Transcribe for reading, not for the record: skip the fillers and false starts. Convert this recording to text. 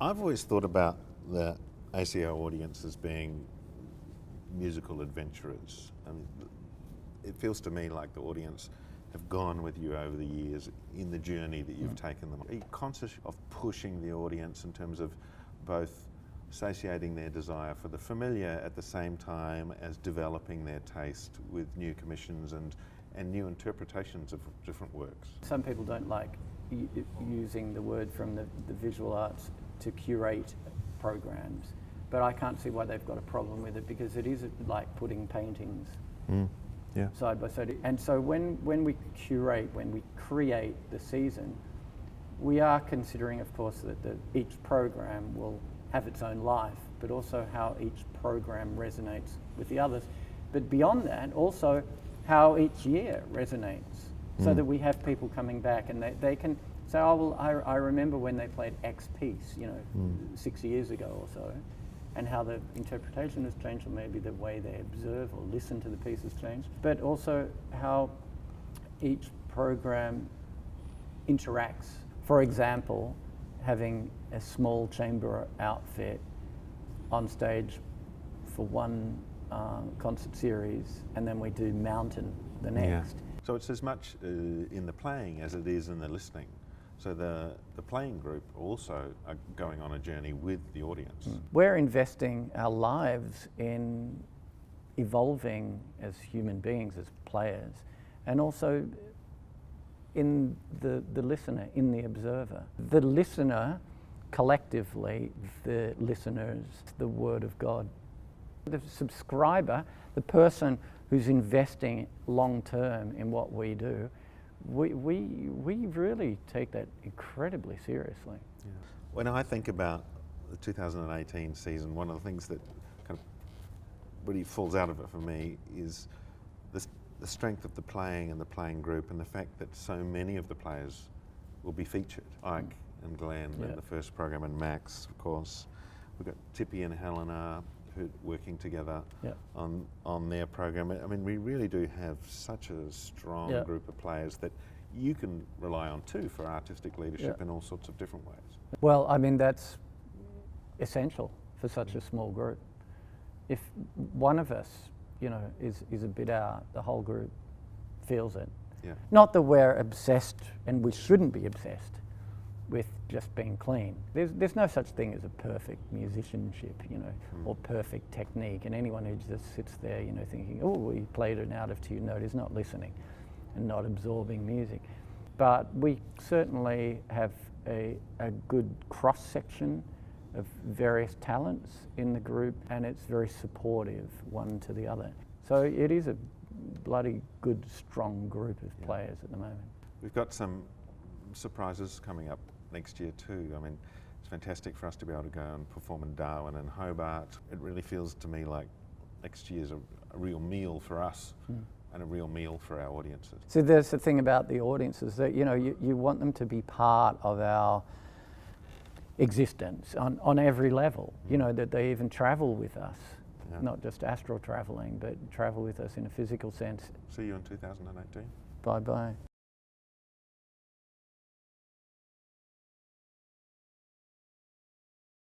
I've always thought about the ACO audience as being musical adventurers. I mean, it feels to me like the audience have gone with you over the years in the journey that you've taken them. Are you conscious of pushing the audience in terms of both satiating their desire for the familiar at the same time as developing their taste with new commissions and new interpretations of different works? Some people don't like using the word from the visual arts to curate programs, but I can't see why they've got a problem with it, because it is like putting paintings side by side. And so when we curate, when we create the season, we are considering, of course, that each program will have its own life, but also how each program resonates with the others. But beyond that, also how each year resonates, so that we have people coming back and they can say, oh, well, I remember when they played X piece, 6 years ago or so, and how the interpretation has changed, or maybe the way they observe or listen to the piece has changed, but also how each program interacts. For example, having a small chamber outfit on stage for one concert series, and then we do mountain the next. So it's as much in the playing as it is in the listening. So the playing group also are going on a journey with the audience. We're investing our lives in evolving as human beings, as players, and also in the listener, in the observer. The listener, collectively, the listeners, the Word of God. The subscriber, the person who's investing long term in what we do, we really take that incredibly seriously. Yeah. When I think about the 2018 season, one of the things that kind of really falls out of it for me is the strength of the playing and the playing group, and the fact that so many of the players will be featured. Ike and Glenn in the first program, and Max, of course. We've got Tippy and Helena who working together on their program. I mean, we really do have such a strong group of players that you can rely on too for artistic leadership in all sorts of different ways. Well, I mean, that's essential for such a small group. If one of us, is a bit out, the whole group feels it. Yeah. Not that we're obsessed, and we shouldn't be obsessed with just being clean. There's no such thing as a perfect musicianship, or perfect technique, and anyone who just sits there, thinking, oh, we played an out of tune note, is not listening and not absorbing music. But we certainly have a good cross-section of various talents in the group, and it's very supportive one to the other. So it is a bloody good, strong group of players at the moment. We've got some surprises coming up next year too. I mean, it's fantastic for us to be able to go and perform in Darwin and Hobart. It really feels to me like next year's a real meal for us and a real meal for our audiences. So there's the thing about the audiences that, you want them to be part of our existence on every level, that they even travel with us, not just astral traveling, but travel with us in a physical sense. See you in 2018. Bye-bye.